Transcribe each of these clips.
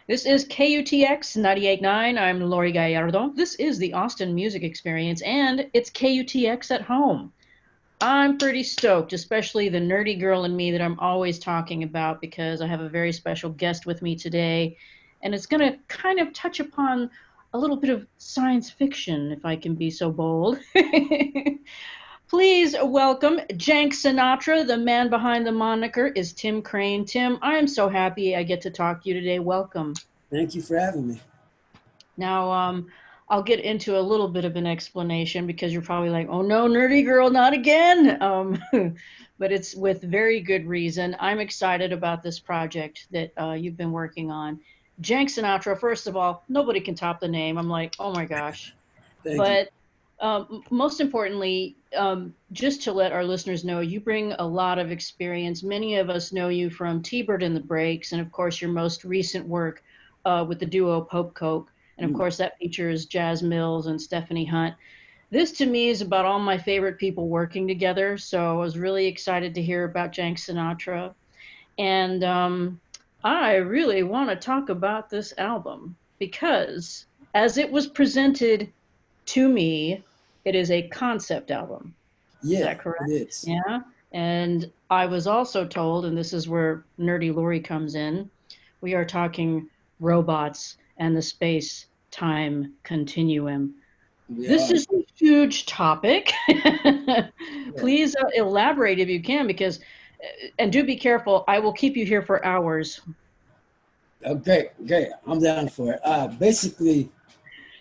This is KUTX 98.9. I'm Laurie Gallardo. This is the Austin Music Experience, and it's KUTX at home. I'm pretty stoked, especially the nerdy girl in me that I'm always talking about because I have a very special guest with me today, and it's going to kind of touch upon a little bit of science fiction, if I can be so bold. Please welcome Jank Sinatra. The man behind the moniker is Tim Crane. Tim, I am so happy I get to talk to you today. Welcome. Thank you for having me. Now, I'll get into a little bit of an explanation because you're probably like, oh no, nerdy girl, not again. But it's with very good reason. I'm excited about this project that you've been working on. Jank Sinatra, first of all, nobody can top the name. I'm like, oh my gosh. Thank you. But most importantly, just to let our listeners know, you bring a lot of experience. Many of us know you from T-Bird and the Breaks, and of course, your most recent work with the duo Pope Coke. And of Mm, course, that features Jazz Mills and Stephanie Hunt. This to me is about all my favorite people working together. So I was really excited to hear about Jank Sinatra. And I really want to talk about this album because as it was presented to me, it is a concept album. Is yeah, that it correct? is. Yeah. And I was also told, and this is where Nerdy Lori comes in, we are talking robots and the space time continuum. We This are. is a huge topic. Yeah. Please elaborate if you can, because, and do be careful, I will keep you here for hours. Oh, great, great. I'm down for it. Basically,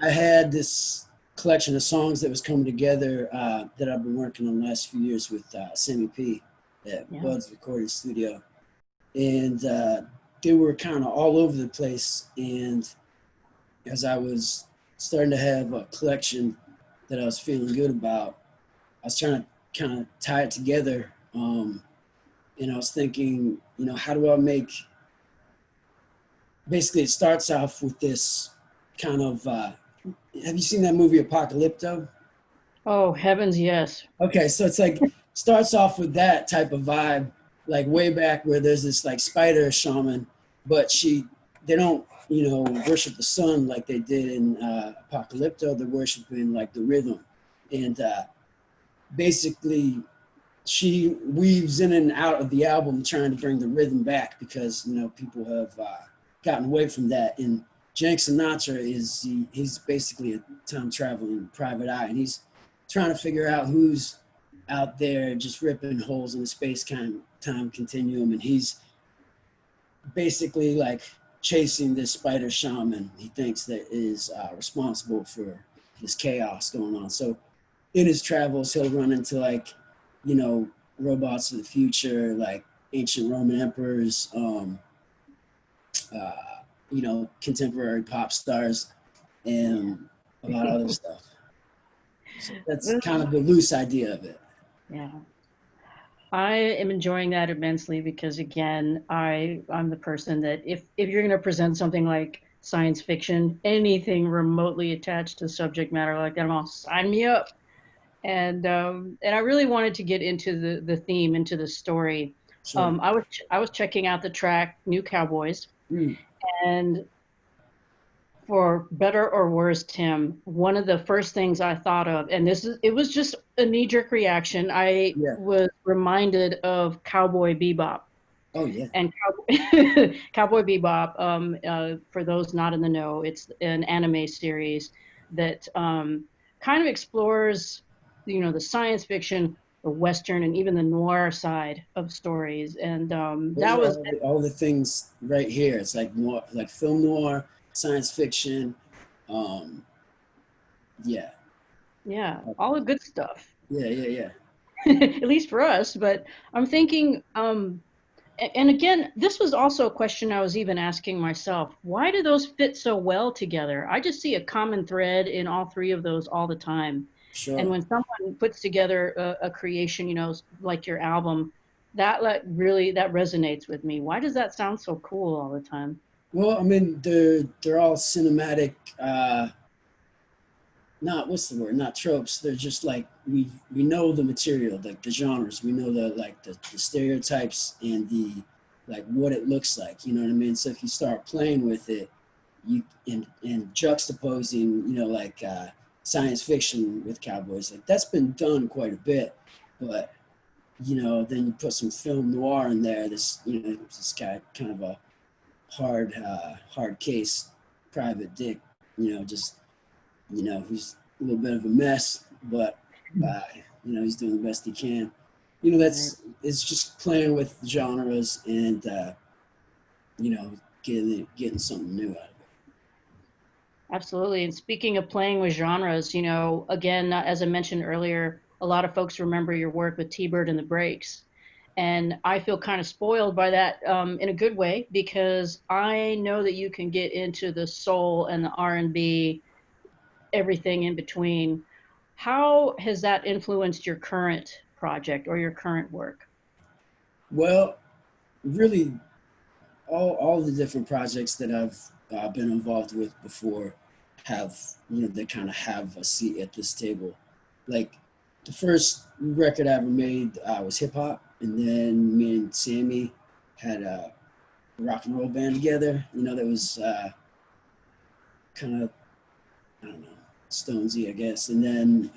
I had this collection of songs that was coming together that I've been working on the last few years with Sammy P at Yeah. Bud's Recording Studio. And they were kind of all over the place. And as I was starting to have a collection that I was feeling good about, I was trying to kind of tie it together. And I was thinking, how do I make basically it starts off with this kind of have you seen that movie Apocalypto? Oh, heavens, yes. Okay, so it's like starts off with that type of vibe, like way back where there's this like spider shaman, but they don't worship the sun like they did in Apocalypto. They're worshiping like the rhythm, and basically she weaves in and out of the album trying to bring the rhythm back because people have gotten away from that. And Jank Sinatra he's basically a time traveling private eye, and he's trying to figure out who's out there just ripping holes in the space time continuum, and he's basically like chasing this spider shaman he thinks that is responsible for this chaos going on. So in his travels, he'll run into like, you know, robots of the future, like ancient Roman emperors, uh, contemporary pop stars, and a lot of other stuff. So that's This, kind of the loose idea of it. yeah. I am enjoying that immensely because again, I'm the person that if you're going to present something like science fiction, anything remotely attached to subject matter like that, I'm all sign me up. And I really wanted to get into the theme, into the story. Sure. I was checking out the track New Cowboys, Mm, and for better or worse, Tim, one of the first things I thought of, and it was just a knee-jerk reaction. I yeah. was reminded of Cowboy Bebop. Oh, yeah. And Cowboy Bebop, for those not in the know, it's an anime series that kind of explores, the science fiction, the Western, and even the noir side of stories. And Those that are was, all the things right here. It's like noir, like film noir, science fiction. Um, yeah. yeah, all the good stuff, Yeah, yeah, yeah. at least for us. But I'm thinking, and again, this was also a question I was even asking myself. Why do those fit so well together? I just see a common thread in all three of those all the time. And Sure. when someone puts together a creation, like your album, that resonates with me. Why does that sound so cool all the time? Well, I mean, they're all cinematic. Not what's the word? Not tropes. They're just like we know the material, like the genres. We know the stereotypes and the like what it looks like. You know what I mean? So if you start playing with it, you and juxtaposing, you know, like science fiction with cowboys, like that's been done quite a bit. But you know, then you put some film noir in there. This, you know, this guy kind of a hard case, private dick. You know, just, you know, he's a little bit of a mess, but uh, you know, he's doing the best he can. You know, Right. that's it's just playing with genres and you know, getting something new out of it. Absolutely. And speaking of playing with genres, you know, again, as I mentioned earlier, a lot of folks remember your work with T-Bird and the Breaks. And I feel kind of spoiled by that in a good way because I know that you can get into the soul and the R&B, everything in between. How has that influenced your current project or your current work? Well, really, all the different projects that I've been involved with before have, you know, they kind of have a seat at this table. Like the first record I ever made was hip hop, and then me and Sammy had a rock and roll band together. You know, that was kind of, I don't know, Stonesy, I guess. And then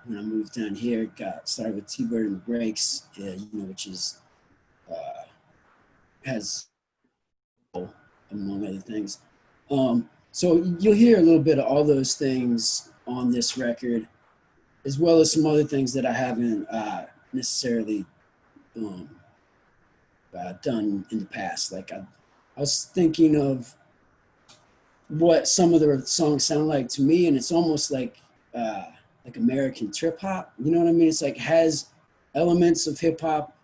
when I moved down here, got started with T-Bird and the Breaks, you know, which is uh, has among other things. So you'll hear a little bit of all those things on this record, as well as some other things that I haven't necessarily um, done in the past. Like I was thinking of what some of the songs sound like to me, and it's almost like American trip hop. You know what I mean? It's like has elements of hip hop,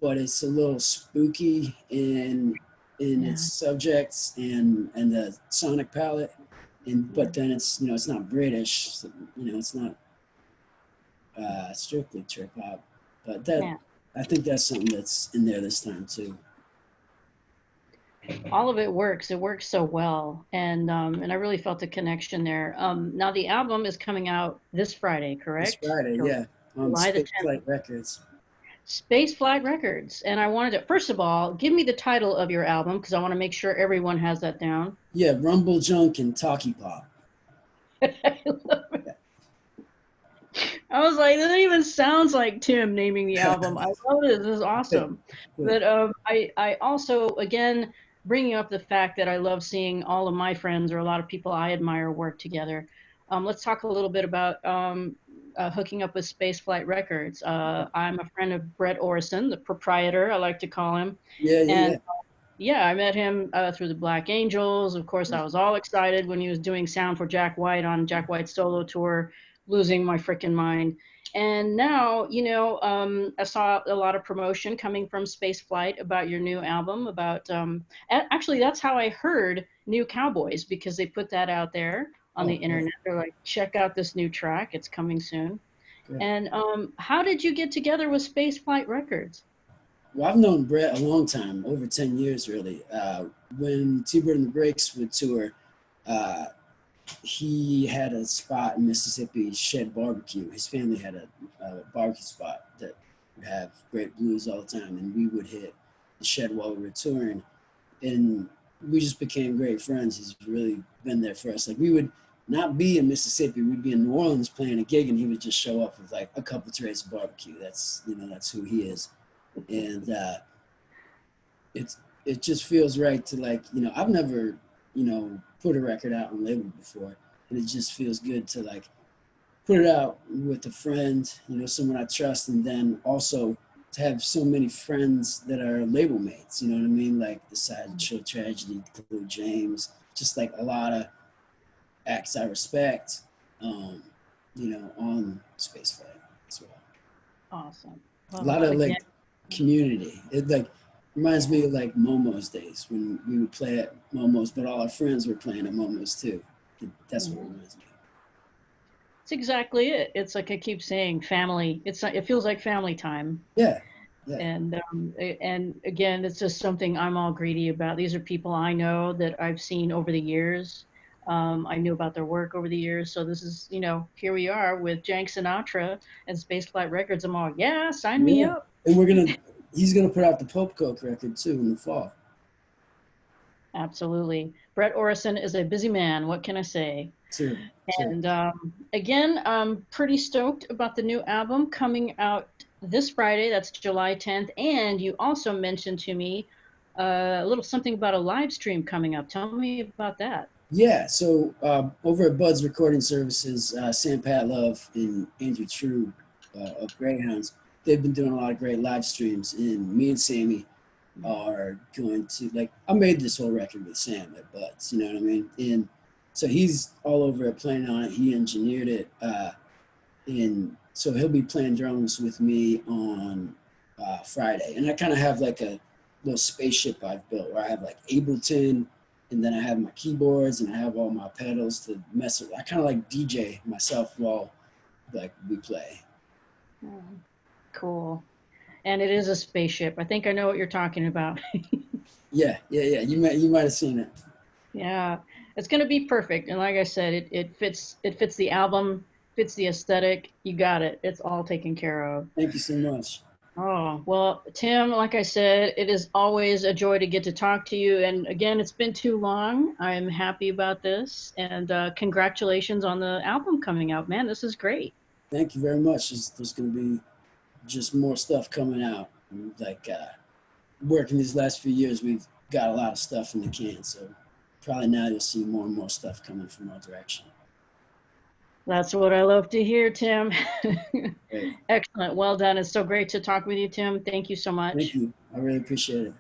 but it's a little spooky in its Yeah. subjects and the sonic palette. And but then it's, you know, it's not British. So, you know, it's not strictly trip hop. But that, Yeah. I think that's something that's in there this time too. All of it works. It works so well, and I really felt a connection there. Now the album is coming out this Friday, This correct? Friday, yeah, on July the 10th. Spaceflight Records. Spaceflight Records. And I wanted to, first of all, give me the title of your album because I want to make sure everyone has that down. Yeah, RumbleJunk and TalkyPop. I love it. Yeah. I was like, that even sounds like Tim naming the album. I love it. This is Good, awesome. good. But I also, again, bringing up the fact that I love seeing all of my friends or a lot of people I admire work together. Let's talk a little bit about hooking up with Spaceflight Records. I'm a friend of Brett Orison, the proprietor, I like to call him. Yeah, yeah, And yeah. yeah, I met him through the Black Angels. Of course, I was all excited when he was doing sound for Jack White on Jack White's solo tour, losing my freaking mind. And now, you know, I saw a lot of promotion coming from Spaceflight about your new album. About actually, that's how I heard New Cowboys because they put that out there on the Oh, good, internet. They're like, check out this new track; it's coming soon. good. And how did you get together with Spaceflight Records? Well, I've known Brett a long time, over 10 years, really. When T-Bird and the Breaks would tour, uh, he had a spot in Mississippi, Shed Barbecue. His family had a barbecue spot that would have great blues all the time, and we would hit the Shed while we were touring. And we just became great friends. He's really been there for us. Like we would not be in Mississippi, we'd be in New Orleans playing a gig, and he would just show up with like a couple trays of barbecue. That's, you know, that's who he is. And it's it just feels right to, like, you know, I've never, you know, put a record out on label before, and it just feels good to like put it out with a friend, you know, someone I trust, and then also to have so many friends that are label mates. You know what I mean? Like the Sideshow Tragedy, Blue James, just like a lot of acts I respect, um, you know, on Spaceflight as well. Awesome. A Well, lot of again. like community. It like reminds me of like Momo's days when we would play at Momo's, but all our friends were playing at Momo's too. That's what it Mhm. reminds me It's exactly it. It's like I keep saying, family. It feels like family time. of. Yeah, yeah, And again, it's just something I'm all greedy about. These are people I know that I've seen over the years. I knew about their work over the years. So this is, you know, here we are with Jank Sinatra and Spaceflight Records. I'm all, yeah, sign me yeah. up. And we're gonna. he's gonna put out the Pope Coke record too in the fall. Absolutely. Brett Orison is a busy man. What can I say? Too. Too. And again, I'm pretty stoked about the new album coming out this Friday. That's July 10th. And you also mentioned to me a little something about a live stream coming up. Tell me about that. Yeah, so over at Bud's Recording Services, Sam Pat Love and Andrew True of Greyhounds, they've been doing a lot of great live streams. And me and Sammy are going to, like, I made this whole record with Sam at Bud's, you know what I mean? And so he's all over it playing on it. He engineered it. And so he'll be playing drums with me on Friday. And I kind of have like a little spaceship I've built where I have like Ableton, and then I have my keyboards and I have all my pedals to mess with. I kind of like DJ myself while like we play. Cool. And it is a spaceship. I think I know what you're talking about. Yeah. You might have seen it. Yeah, it's gonna be perfect. And like I said, it fits the album, fits the aesthetic. You got it. It's all taken care of. Thank you so much. Oh, well, Tim, like I said, it is always a joy to get to talk to you. And again, it's been too long. I'm happy about this. And congratulations on the album coming out, man. This is great. Thank you very much. There's going to be just more stuff coming out. Like working these last few years, we've got a lot of stuff in the can. So probably now you'll see more and more stuff coming from our direction. That's what I love to hear, Tim. Great. Excellent. Well done. It's so great to talk with you, Tim. Thank you so much. Thank you. I really appreciate it.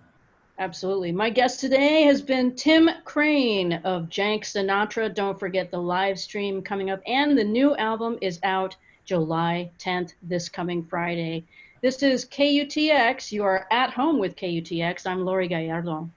Absolutely. My guest today has been Tim Crane of Jank Sinatra. Don't forget the live stream coming up, and the new album is out July 10th, this coming Friday. This is KUTX. You are at home with KUTX. I'm Laurie Gallardo.